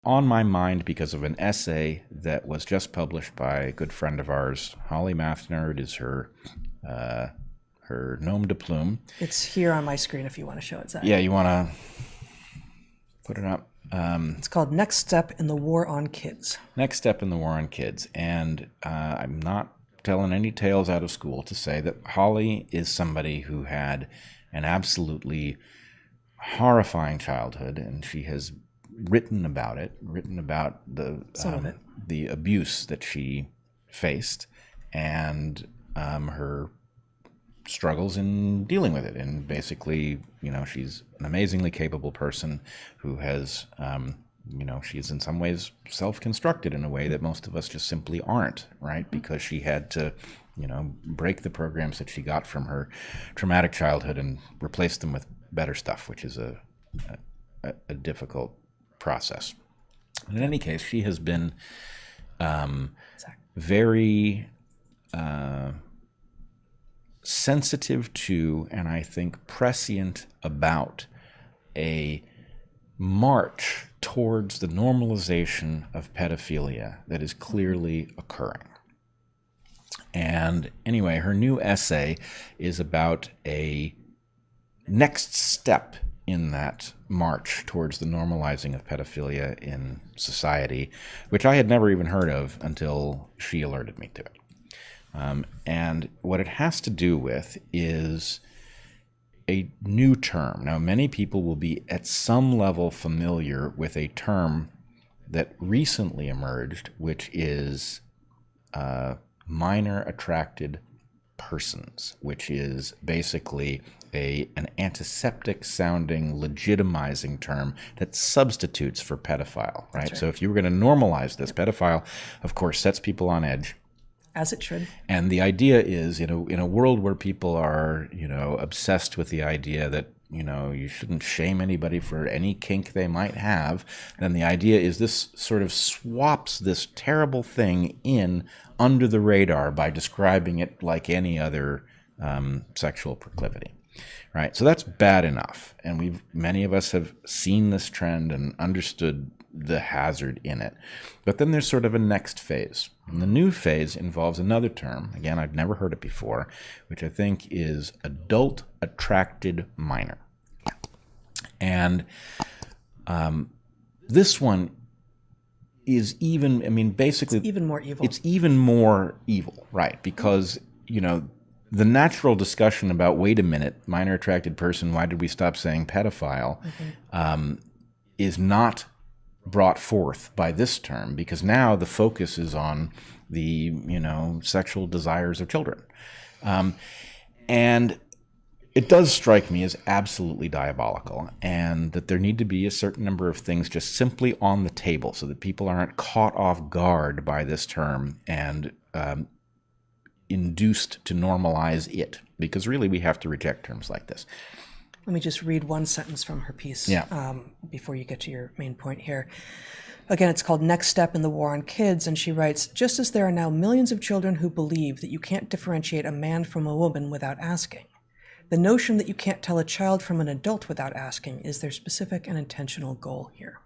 on my mind because of an essay that was just published by a good friend of ours, Holly Mathner. It is her nom de plume. It's here on my screen if you want to show it, Zach. Yeah, you want to put it up? It's called Next Step in the War on Kids. Next Step in the War on Kids. And I'm not telling any tales out of school to say that Holly is somebody who had an absolutely horrifying childhood, and she has written about the abuse that she faced and her struggles in dealing with it. And basically, she's an amazingly capable person who has, she's in some ways self-constructed in a way that most of us just simply aren't, right? Because she had to, break the programs that she got from her traumatic childhood and replace them with better stuff, which is a difficult process. In any case, she has been very sensitive to, and I think prescient about, a march towards the normalization of pedophilia that is clearly occurring. And anyway, her new essay is about a next step in that march towards the normalizing of pedophilia in society, which I had never even heard of until she alerted me to it. And what it has to do with is a new term. Now, many people will be at some level familiar with a term that recently emerged, which is minor attracted persons, which is basically an antiseptic sounding, legitimizing term that substitutes for pedophile, right? So if you were going to normalize this, pedophile, of course, sets people on edge. As it should. And the idea is, in a world where people are, obsessed with the idea that, you shouldn't shame anybody for any kink they might have, then the idea is this sort of swaps this terrible thing in under the radar by describing it like any other sexual proclivity, right? So that's bad enough. And many of us have seen this trend and understood the hazard in it. But then there's sort of a next phase. And the new phase involves another term, again, I've never heard it before, which I think is adult attracted minor. And this one is basically... It's even more evil. It's even more evil, right? Because, the natural discussion about, wait a minute, minor attracted person, why did we stop saying pedophile, is not brought forth by this term, because now the focus is on the, sexual desires of children. And it does strike me as absolutely diabolical, and that there need to be a certain number of things just simply on the table so that people aren't caught off guard by this term and induced to normalize it, because really we have to reject terms like this. Let me just read one sentence from her piece before you get to your main point here. Again, it's called Next Step in the War on Kids, and she writes, just as there are now millions of children who believe that you can't differentiate a man from a woman without asking, the notion that you can't tell a child from an adult without asking is their specific and intentional goal here.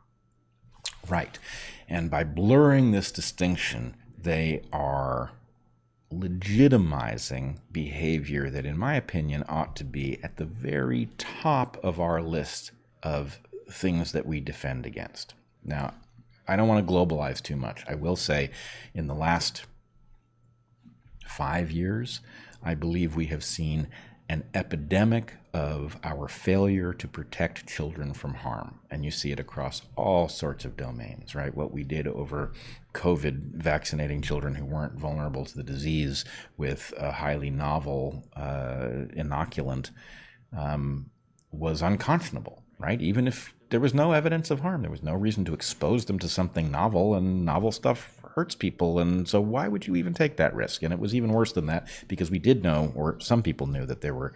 Right. And by blurring this distinction, they are legitimizing behavior that, in my opinion, ought to be at the very top of our list of things that we defend against. Now, I don't want to globalize too much. I will say in the last 5 years, I believe we have seen an epidemic of our failure to protect children from harm. And you see it across all sorts of domains, right? What we did over COVID, vaccinating children who weren't vulnerable to the disease with a highly novel inoculant, was unconscionable, right? Even if there was no evidence of harm, there was no reason to expose them to something novel, and novel stuff hurts people, and so why would you even take that risk? And it was even worse than that, because we did know, or some people knew, that there were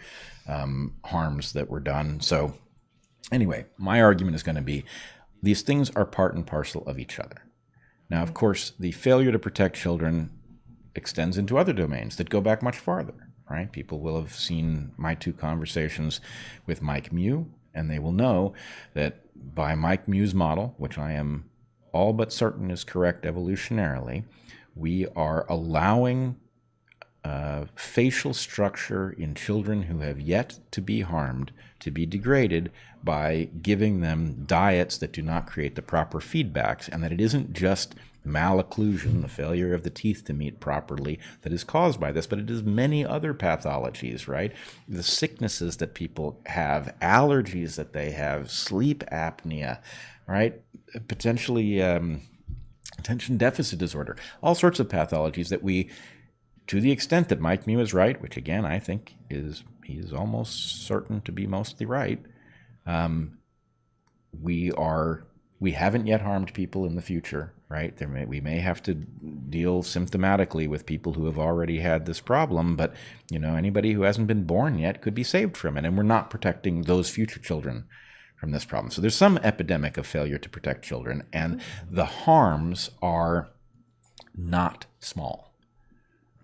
harms that were done. So anyway, my argument is going to be these things are part and parcel of each other. Now, of course, the failure to protect children extends into other domains that go back much farther, right? People will have seen my 2 conversations with Mike Mew, and they will know that by Mike Mew's model, which I am all but certain is correct evolutionarily, we are allowing facial structure in children who have yet to be harmed to be degraded by giving them diets that do not create the proper feedbacks, and that it isn't just malocclusion, the failure of the teeth to meet properly, that is caused by this, but it is many other pathologies, right? The sicknesses that people have, allergies that they have, sleep apnea, right? Potentially attention deficit disorder, all sorts of pathologies that we, to the extent that Mike Mew is right, which again I think he is almost certain to be mostly right, we haven't yet harmed people in the future, right? We may have to deal symptomatically with people who have already had this problem, but anybody who hasn't been born yet could be saved from it, and we're not protecting those future children from this problem. So there's some epidemic of failure to protect children, and the harms are not small,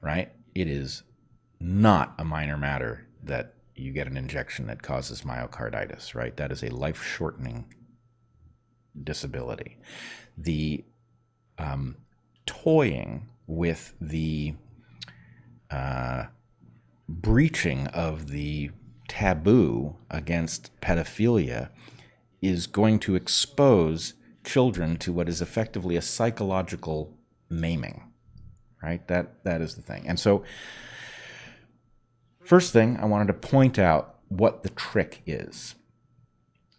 right? It is not a minor matter that you get an injection that causes myocarditis, right? That is a life-shortening disability. The toying with the breaching of the taboo against pedophilia is going to expose children to what is effectively a psychological maiming, right? That is the thing. And so, first thing, I wanted to point out what the trick is.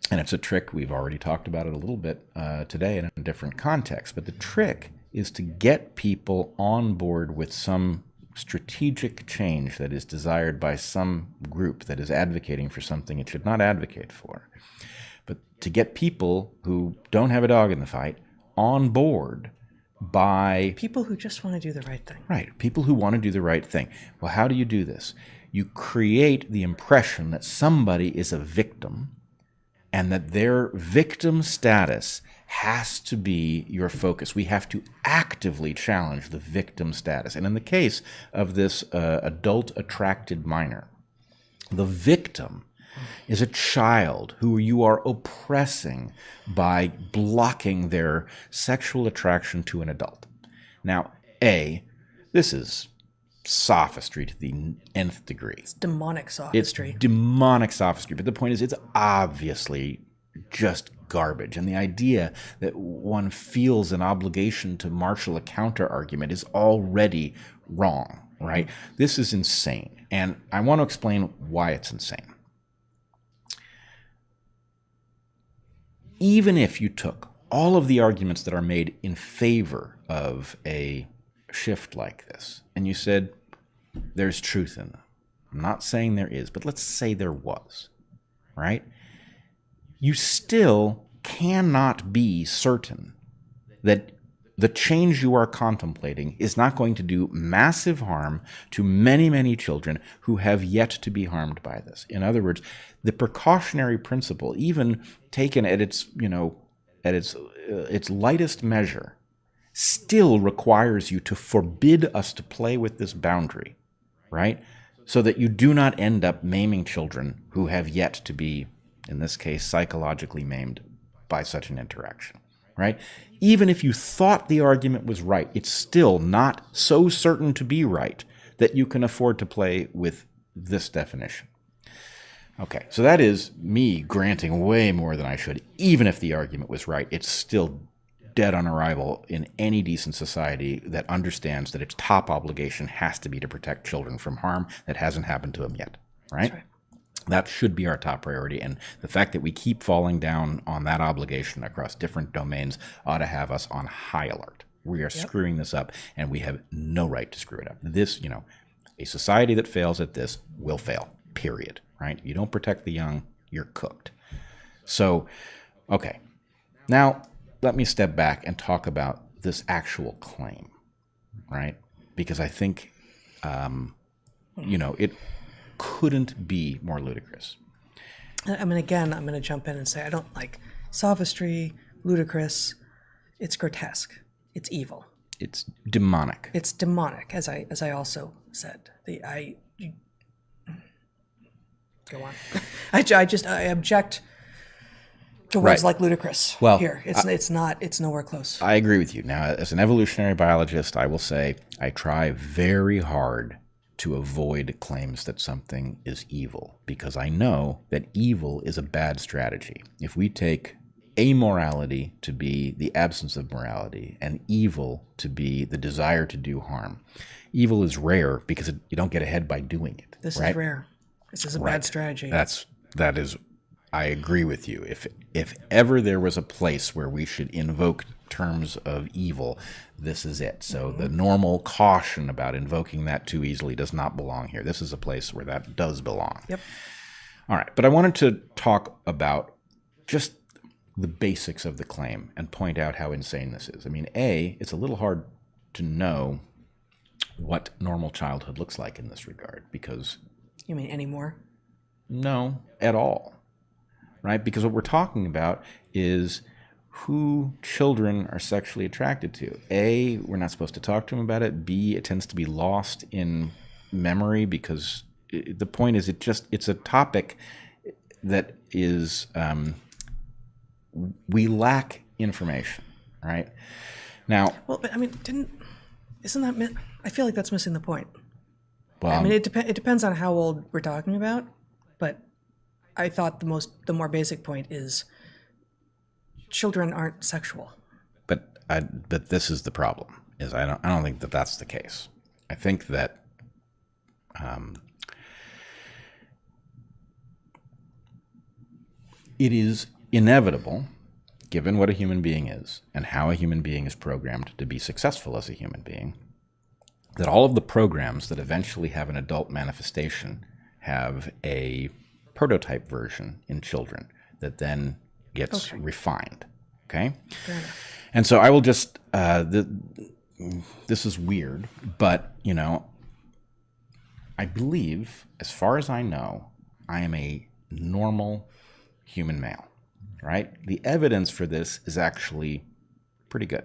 And it's a trick, we've already talked about it a little bit today in a different context, but the trick is to get people on board with some strategic change that is desired by some group that is advocating for something it should not advocate for. But to get people who don't have a dog in the fight on board by... people who just want to do the right thing. Right, people who want to do the right thing. Well, how do you do this? You create the impression that somebody is a victim and that their victim status has to be your focus. We have to actively challenge the victim status. And in the case of this adult-attracted minor, the victim is a child who you are oppressing by blocking their sexual attraction to an adult. Now, this is sophistry to the nth degree. It's demonic sophistry. It's demonic sophistry. But the point is, it's obviously just garbage. And the idea that one feels an obligation to marshal a counter-argument is already wrong, right? This is insane. And I want to explain why it's insane. Even if you took all of the arguments that are made in favor of a shift like this, and you said, there's truth in them. I'm not saying there is, but let's say there was, right? You still cannot be certain that the change you are contemplating is not going to do massive harm to many, many children who have yet to be harmed by this. In other words, the precautionary principle, even taken at its, its lightest measure, still requires you to forbid us to play with this boundary, right? So that you do not end up maiming children who have yet to be, in this case, psychologically maimed by such an interaction, right? Even if you thought the argument was right, it's still not so certain to be right that you can afford to play with this definition. Okay, so that is me granting way more than I should. Even if the argument was right, it's still dead on arrival in any decent society that understands that its top obligation has to be to protect children from harm that hasn't happened to them yet, right? That's right. That should be our top priority, and the fact that we keep falling down on that obligation across different domains ought to have us on high alert. We are screwing this up, and we have no right to screw it up. This, a society that fails at this will fail, period, right? You don't protect the young, you're cooked. So, okay. Now, let me step back and talk about this actual claim, right? Because I think, it couldn't be more ludicrous. I mean, again, I'm going to jump in and say I don't like sophistry, ludicrous. It's grotesque. It's evil. It's demonic. It's demonic, as I also said. Go on. I object The words like ludicrous here. It's not, it's nowhere close. I agree with you. Now, as an evolutionary biologist, I will say I try very hard to avoid claims that something is evil, because I know that evil is a bad strategy. If we take amorality to be the absence of morality and evil to be the desire to do harm, evil is rare because you don't get ahead by doing it. This is rare. This is a bad strategy. That is, I agree with you. If ever there was a place where we should invoke terms of evil, this is it. So the normal caution about invoking that too easily does not belong here. This is a place where that does belong. Yep. All right, but I wanted to talk about just the basics of the claim and point out how insane this is. I mean, it's a little hard to know what normal childhood looks like in this regard, because... You mean anymore? No, at all. Right? Because what we're talking about is who children are sexually attracted to. A, we're not supposed to talk to them about it. B, it tends to be lost in memory because the point is it's a topic that is, we lack information, right? Now... Well, but I mean, isn't that, I feel like that's missing the point. Well, I mean, it depends on how old we're talking about, but I thought the more basic point is children aren't sexual. But this is the problem. Is I don't think that that's the case. I think that it is inevitable, given what a human being is and how a human being is programmed to be successful as a human being, that all of the programs that eventually have an adult manifestation have a prototype version in children that then gets refined. Okay? Fair enough. And so I will just, this is weird, but, I believe, as far as I know, I am a normal human male, right? The evidence for this is actually pretty good.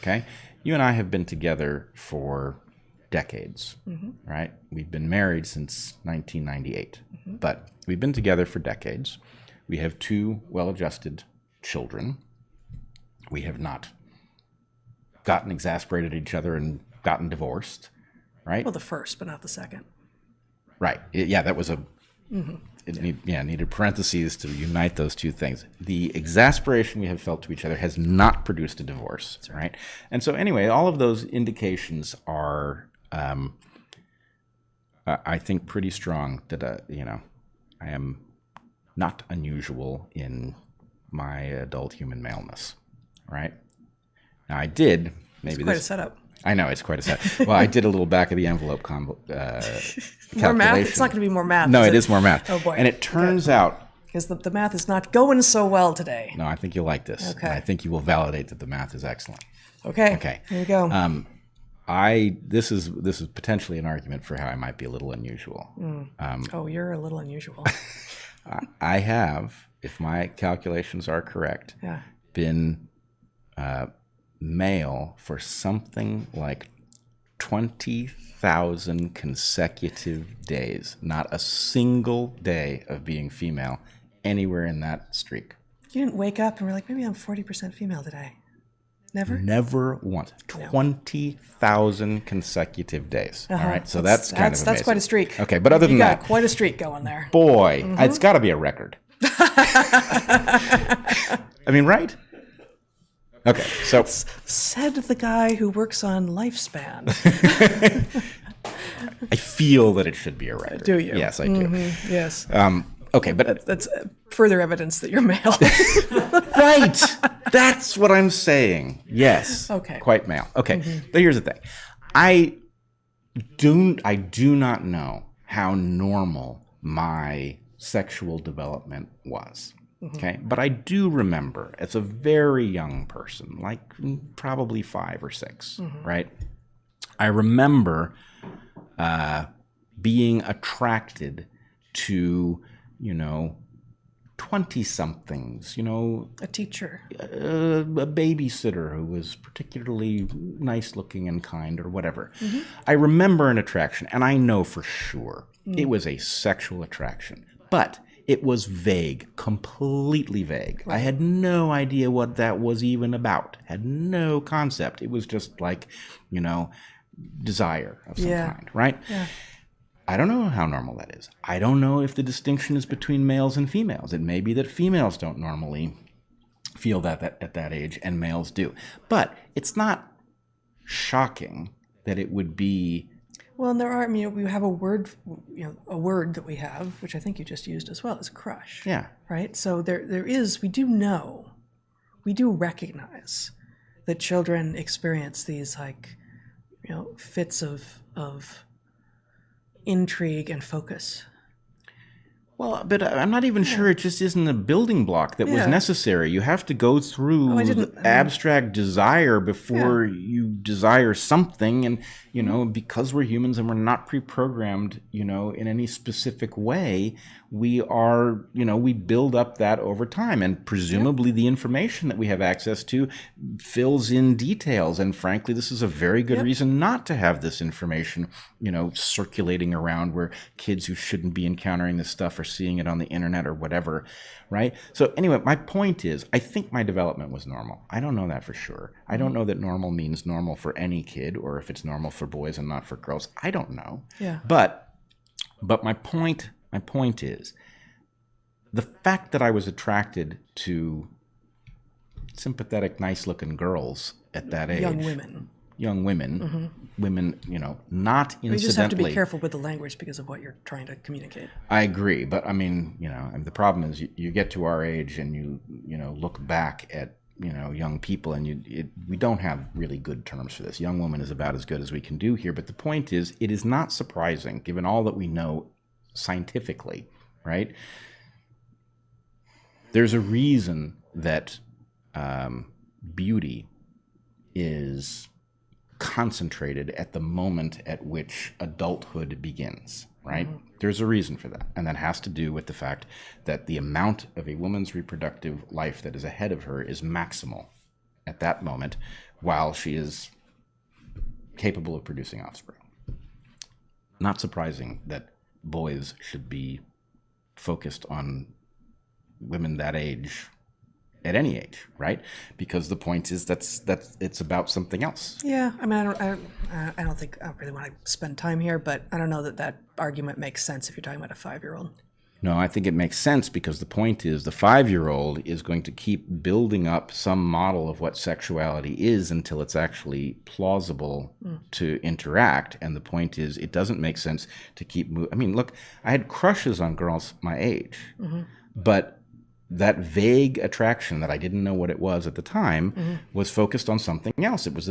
Okay? You and I have been together for decades, right? We've been married since 1998, but we've been together for decades. We have 2 well-adjusted children. We have not gotten exasperated at each other and gotten divorced, right? Well, the first, but not the second. Right. That was needed parentheses to unite those 2 things. The exasperation we have felt to each other has not produced a divorce, right? And so anyway, all of those indications are, I think, pretty strong that, I am not unusual in my adult human maleness, right? Now, I did, maybe it's quite a setup. I know, it's quite a setup. Well, I did a little back of the envelope calculation. More math? It's not going to be more math. No, it is more math. Oh, boy. And it turns out... Because the math is not going so well today. No, I think you'll like this. Okay. And I think you will validate that the math is excellent. Okay. Here we go. This is potentially an argument for how I might be a little unusual. You're a little unusual. I have, if my calculations are correct, been male for something like 20,000 consecutive days. Not a single day of being female anywhere in that streak. You didn't wake up and were like, maybe I'm 40% female today. Never? Never once. 20,000 consecutive days. All right, so that's kind of amazing. That's quite a streak. Okay, but other than that, you got quite a streak going there. Boy, it's got to be a record. I mean, right? Okay, so said the guy who works on Lifespan. I feel that it should be a record. Do you? Yes, I do. Yes. Okay, but that's further evidence that you're male. Right. That's what I'm saying. Yes. Okay. Quite male. Okay. But here's the thing. I do not know how normal my sexual development was. Okay. But I do remember as a very young person, like probably 5 or 6, right? I remember being attracted to, 20-somethings, a teacher, a babysitter who was particularly nice looking and kind or whatever. I remember an attraction, and I know for sure it was a sexual attraction, but It was vague, completely vague. Right. I had no idea what that was even about. Had no concept. It was just like, desire of some kind, right? Yeah. I don't know how normal that is. I don't know if the distinction is between males and females. It may be that females don't normally feel that at that age and males do. But it's not shocking that it would be. Well, and there are, we have a word that we have, which I think you just used as well, is crush. Yeah. Right? So we do recognize that children experience these fits of intrigue and focus. Well, but I'm not even sure it just isn't a building block that was necessary. You have to go through abstract desire before you desire something. And, because we're humans and we're not pre-programmed, in any specific way, we are, we build up that over time. And presumably the information that we have access to fills in details. And frankly, this is a very good reason not to have this information, circulating around where kids who shouldn't be encountering this stuff are seeing it on the internet or whatever, right? So anyway, my point is, I think my development was normal. I don't know that for sure. I don't know that normal means normal for any kid, or if it's normal for boys and not for girls. I don't know. Yeah. But my point is, the fact that I was attracted to sympathetic, nice-looking girls at that age. Young women, women, not incidentally. You just have to be careful with the language because of what you're trying to communicate. I agree, but the problem is you get to our age and you look back at young people and we don't have really good terms for this. Young woman is about as good as we can do here, but the point is, it is not surprising given all that we know scientifically, right? There's a reason that beauty is concentrated at the moment at which adulthood begins, right? Mm-hmm. There's a reason for that. And that has to do with the fact that the amount of a woman's reproductive life that is ahead of her is maximal at that moment while she is capable of producing offspring. Not surprising that boys should be focused on women that age at any age, right? Because the point is that's it's about something else. Yeah, I don't think I really want to spend time here, but I don't know that argument makes sense if you're talking about a 5-year-old. No, I think it makes sense because the point is the 5-year-old is going to keep building up some model of what sexuality is until it's actually plausible to interact. And the point is it doesn't make sense to keep look, I had crushes on girls my age, but that vague attraction that I didn't know what it was at the time was focused on something else. It was,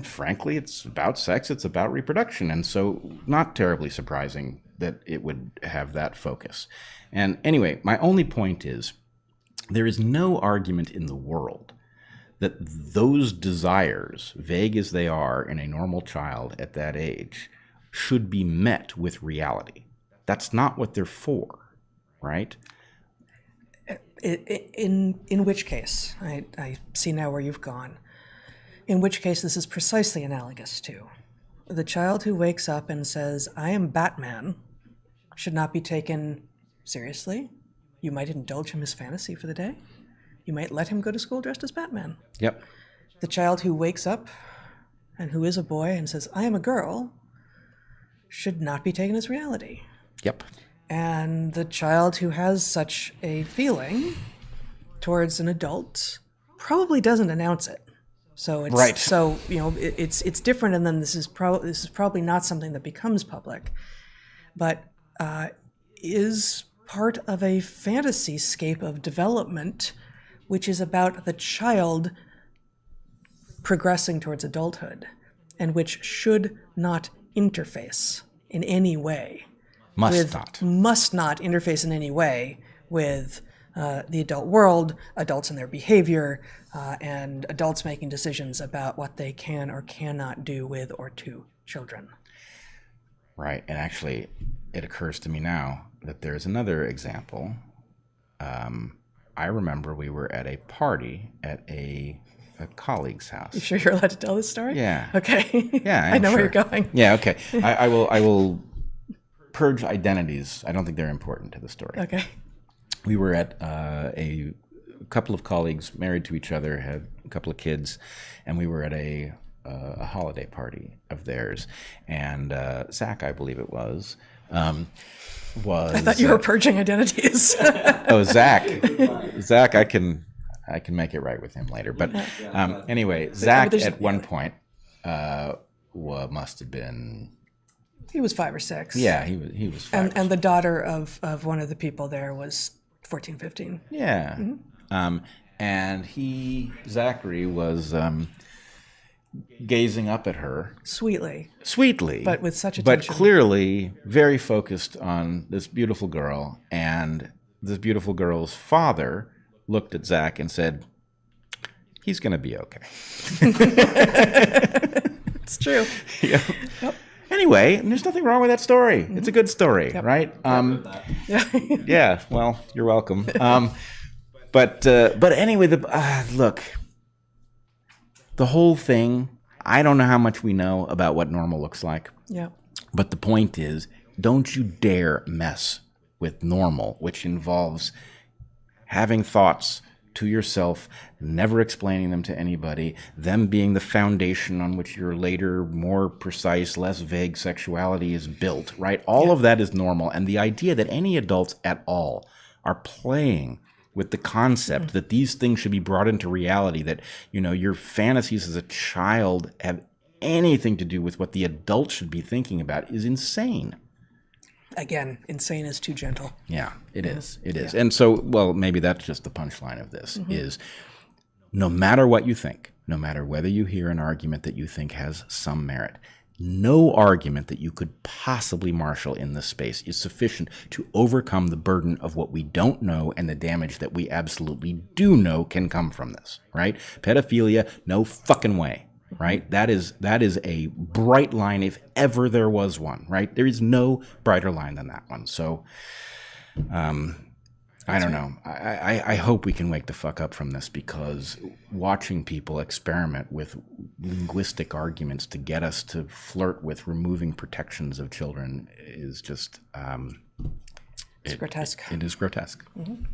frankly, it's about sex, it's about reproduction. And so not terribly surprising that it would have that focus. And anyway, my only point is there is no argument in the world that those desires, vague as they are in a normal child at that age, should be met with reality. That's not what they're for, right? In which case, I see now where you've gone, in which case this is precisely analogous to the child who wakes up and says, I am Batman, should not be taken seriously. You might indulge him his fantasy for the day. You might let him go to school dressed as Batman. Yep. The child who wakes up and who is a boy and says, I am a girl, should not be taken as reality. Yep. And the child who has such a feeling towards an adult probably doesn't announce it. So it's right. So it's different, and then this is probably not something that becomes public, but is part of a fantasy scape of development, which is about the child progressing towards adulthood, and which should not interface in any way. Must not interface in any way with the adult world, adults and their behavior, and adults making decisions about what they can or cannot do with or to children. Right, and actually, it occurs to me now that there's another example. I remember we were at a party at a colleague's house. You sure you're allowed to tell this story? Yeah. Okay. Yeah, I know where you're going. Yeah, okay. I will purge identities. I don't think they're important to the story. Okay. we were at a couple of colleagues married to each other, had a couple of kids, and we were at a holiday party of theirs. And Zach, I believe it was. I thought you were purging identities. Oh, Zach, I can make it right with him later. But anyway, Zach at one point must have been. He was 5 or 6. Yeah, he was 5. And the daughter of one of the people there was 14, 15. Yeah. Mm-hmm. And Zachary was gazing up at her. Sweetly. But with such attention. But clearly very focused on this beautiful girl. And this beautiful girl's father looked at Zach and said, he's going to be okay. It's true. Yeah. Yep. Anyway, there's nothing wrong with that story. Mm-hmm. It's a good story, right? Yeah, well, you're welcome. But anyway, look, the whole thing, I don't know how much we know about what normal looks like. Yeah. But the point is, don't you dare mess with normal, which involves having thoughts to yourself, never explaining them to anybody, them being the foundation on which your later, more precise, less vague sexuality is built, right? All of that is normal. And the idea that any adults at all are playing with the concept that these things should be brought into reality, that, your fantasies as a child have anything to do with what the adult should be thinking about is insane. Again, insane is too gentle. Yeah, it is. It is. And so, well, maybe that's just the punchline of this is no matter what you think, no matter whether you hear an argument that you think has some merit, no argument that you could possibly marshal in this space is sufficient to overcome the burden of what we don't know and the damage that we absolutely do know can come from this, right? Pedophilia, no fucking way. Right? That is a bright line if ever there was one, right? There is no brighter line than that one. So I don't know. I hope we can wake the fuck up from this, because watching people experiment with linguistic arguments to get us to flirt with removing protections of children is just it's grotesque. It is grotesque. Mm-hmm.